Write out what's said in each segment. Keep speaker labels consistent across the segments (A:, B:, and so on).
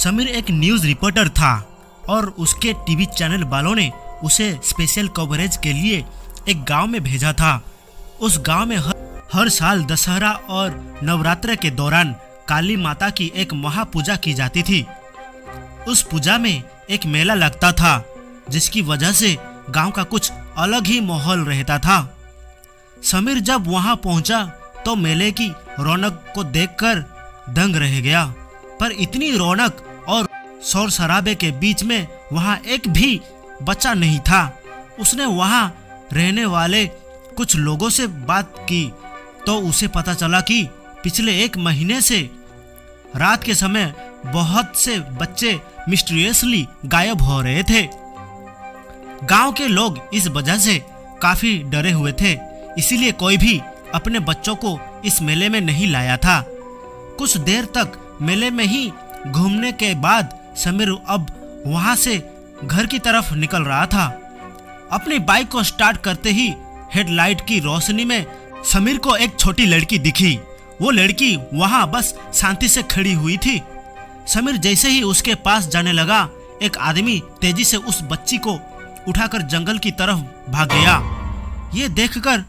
A: समीर एक news reporter था और उसके टीवी चैनल वालों ने उसे स्पेशल कवरेज के लिए एक गांव में भेजा था। उस गांव में हर साल दशहरा और नवरात्र के दौरान काली माता की एक महापूजा की जाती थी। उस पूजा में एक मेला लगता था जिसकी वजह से गांव का कुछ अलग ही माहौल रहता था। समीर जब वहां पहुंचा तो मेले की रौनक को देखकर दंग रह गया, पर इतनी रौनक और शोर शराबे के बीच में वहां एक भी बच्चा नहीं था। उसने वहां रहने वाले कुछ लोगों से बात की तो उसे पता चला कि पिछले 1 महीने से रात के समय बहुत से बच्चे मिस्टीरियसली गायब हो रहे थे। गांव के लोग इस वजह से काफी डरे हुए थे, इसीलिए कोई भी अपने बच्चों को इस मेले में नहीं लाया था। कुछ देर तक मेले में ही घूमने के बाद समीर अब वहां से घर की तरफ निकल रहा था। अपनी बाइक को स्टार्ट करते ही हेडलाइट की रोशनी में समीर को एक छोटी लड़की दिखी। वो लड़की वहां बस शांति से खड़ी हुई थी। समीर जैसे ही उसके पास जाने लगा, एक आदमी तेजी से उस बच्ची को उठाकर जंगल की तरफ भाग गया। ये देखकर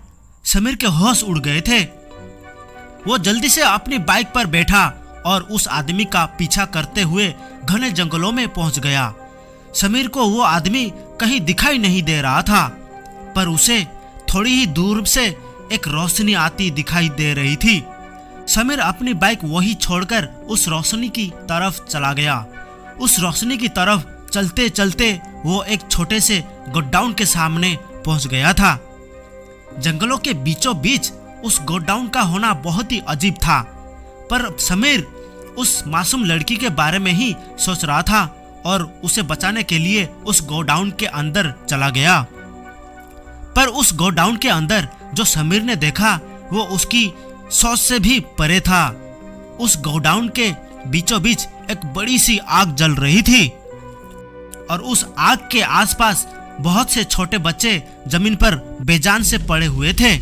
A: समीर के होश उड़ गए थे। वो जल्दी से अपनी बाइक पर बैठा और उस आदमी का पीछा करते हुए घने जंगलों में पहुंच गया। समीर को वो आदमी कहीं दिखाई नहीं दे रहा था, पर उसे थोड़ी ही दूर से एक रोशनी आती दिखाई दे रही थी। समीर अपनी बाइक वहीं छोड़कर उस रोशनी की तरफ चला गया। उस रोशनी की तरफ चलते चलते वो एक छोटे से गोडाउन के सामने पहुंच गया था। जंगलों के बीचों बीच उस गोडाउन का होना बहुत ही अजीब था, पर समीर उस मासूम लड़की के बारे में ही सोच रहा था और उसे बचाने के लिए उस गोडाउन के अंदर चला गया। पर उस गोडाउन के अंदर जो समीर ने देखा वो उसकी सोच से भी परे था। उस गोडाउन के बीचों बीच एक बड़ी सी आग जल रही थी और उस आग के आसपास बहुत से छोटे बच्चे जमीन पर बेजान से पड़े हुए थे।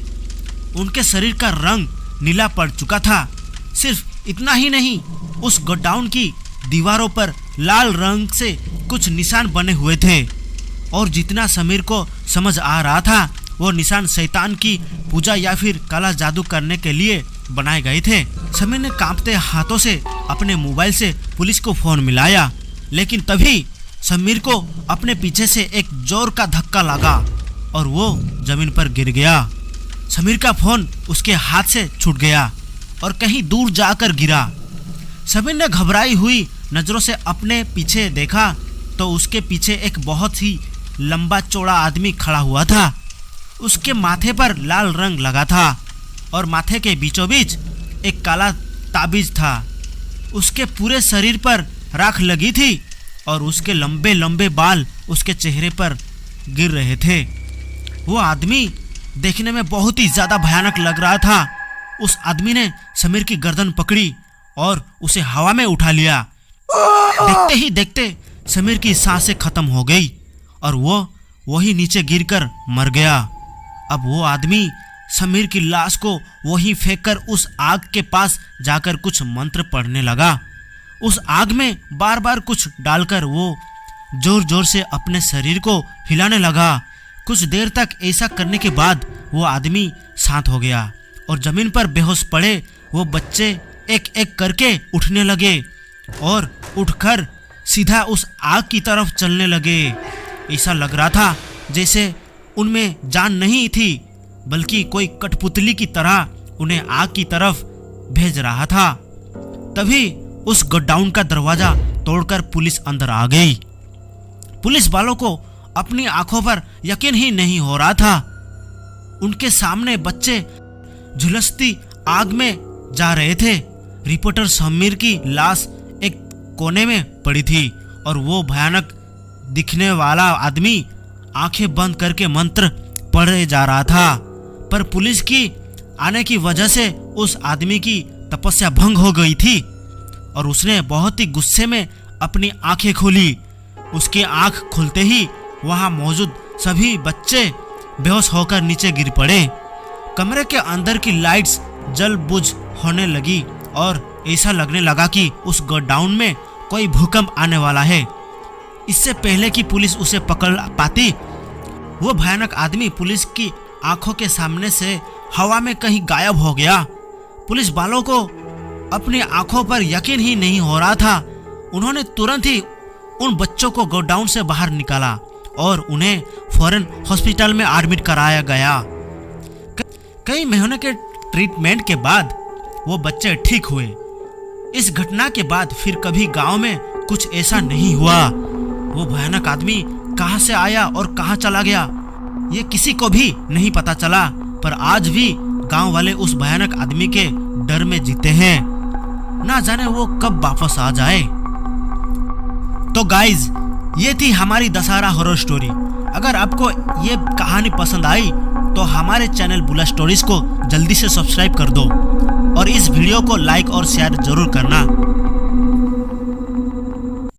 A: उनके शरीर का रंग नीला पड़ चुका था। सिर्फ इतना ही नहीं, उस गोडाउन की दीवारों पर लाल रंग से कुछ निशान बने हुए थे और जितना समीर को समझ आ रहा था वो निशान शैतान की पूजा या फिर काला जादू करने के लिए बनाए गए थे। समीर ने कांपते हाथों से अपने मोबाइल से पुलिस को फोन मिलाया, लेकिन तभी समीर को अपने पीछे से एक जोर का धक्का लगा और वो जमीन पर गिर गया। समीर का फोन उसके हाथ से छूट गया और कहीं दूर जाकर गिरा। समीर ने घबराई हुई नजरों से अपने पीछे देखा तो उसके पीछे एक बहुत ही लंबा चौड़ा आदमी खड़ा हुआ था। उसके माथे पर लाल रंग लगा था और माथे के बीचों बीच एक काला ताबीज था। उसके पूरे शरीर पर राख लगी थी और उसके लंबे लंबे बाल उसके चेहरे पर गिर रहे थे। वो आदमी देखने में बहुत ही ज्यादा भयानक लग रहा था। उस आदमी ने समीर की गर्दन पकड़ी और उसे हवा में उठा लिया। देखते ही देखते समीर की सांसें खत्म हो गई और वो वही नीचे गिरकर मर गया। अब वो आदमी समीर की लाश को वहीं फेंककर उस आग के पास जाकर कुछ मंत्र पढ़ने लगा। उस आग में बार बार कुछ डालकर वो जोर जोर से अपने शरीर को हिलाने लगा। कुछ देर तक ऐसा करने के बाद वो आदमी शांत हो गया और जमीन पर बेहोश पड़े वो बच्चे एक एक करके उठने लगे और उठकर सीधा उस आग की तरफ चलने लगे। ऐसा लग रहा था जैसे उनमें जान नहीं थी, बल्कि कोई कठपुतली की तरह उन्हें आग की तरफ भेज रहा था। तभी उस गोडाउन का दरवाजा तोड़कर पुलिस अंदर आ गई। पुलिस वालों को अपनी आंखों पर यकीन ही नहीं हो रहा था। उनके सामने बच्चे झुलसती आग में जा रहे थे। रिपोर्टर समीर की लाश एक कोने में पड़ी थी और वो भयानक दिखने वाला आदमी आंखें बंद करके मंत्र पढ़े जा रहा था, पर पुलिस की आने की वजह से उस आदमी की तपस्या भंग हो गई थी और उसने बहुत ही गुस्से में अपनी आंखें खोली। उसकी आंख खुलते ही वहां मौजूद सभी बच्चे बेहोश होकर नीचे गिर पड़े। कमरे के अंदर की लाइट्स जल बुझ होने लगी और ऐसा लगने लगा कि उस गोडाउन में कोई भूकंप आने वाला है। इससे पहले कि पुलिस उसे पकड़ पाती, वो भयानक आदमी पुलिस की आंखों के सामने से हवा में कहीं गायब हो गया। पुलिस वालों को अपनी आंखों पर यकीन ही नहीं हो रहा था। उन्होंने तुरंत ही उन बच्चों को गोडाउन से बाहर निकाला और उन्हें फौरन हॉस्पिटल में एडमिट कराया गया। कई महीनों के ट्रीटमेंट के बाद वो बच्चे ठीक हुए। इस घटना के बाद फिर कभी गांव में कुछ ऐसा नहीं हुआ। वो भयानक आदमी कहां से आया और कहां चला गया, ये किसी को भी नहीं पता चला। पर आज भी गांव वाले उस भयानक आदमी के डर में जीते हैं, ना जाने वो कब वापस आ जाए। तो गाइज, ये थी हमारी दशहरा हॉरर स्टोरी। अगर आपको ये कहानी पसंद आई तो हमारे चैनल बुला स्टोरीज को जल्दी से सब्सक्राइब कर दो और इस वीडियो को लाइक और शेयर जरूर करना।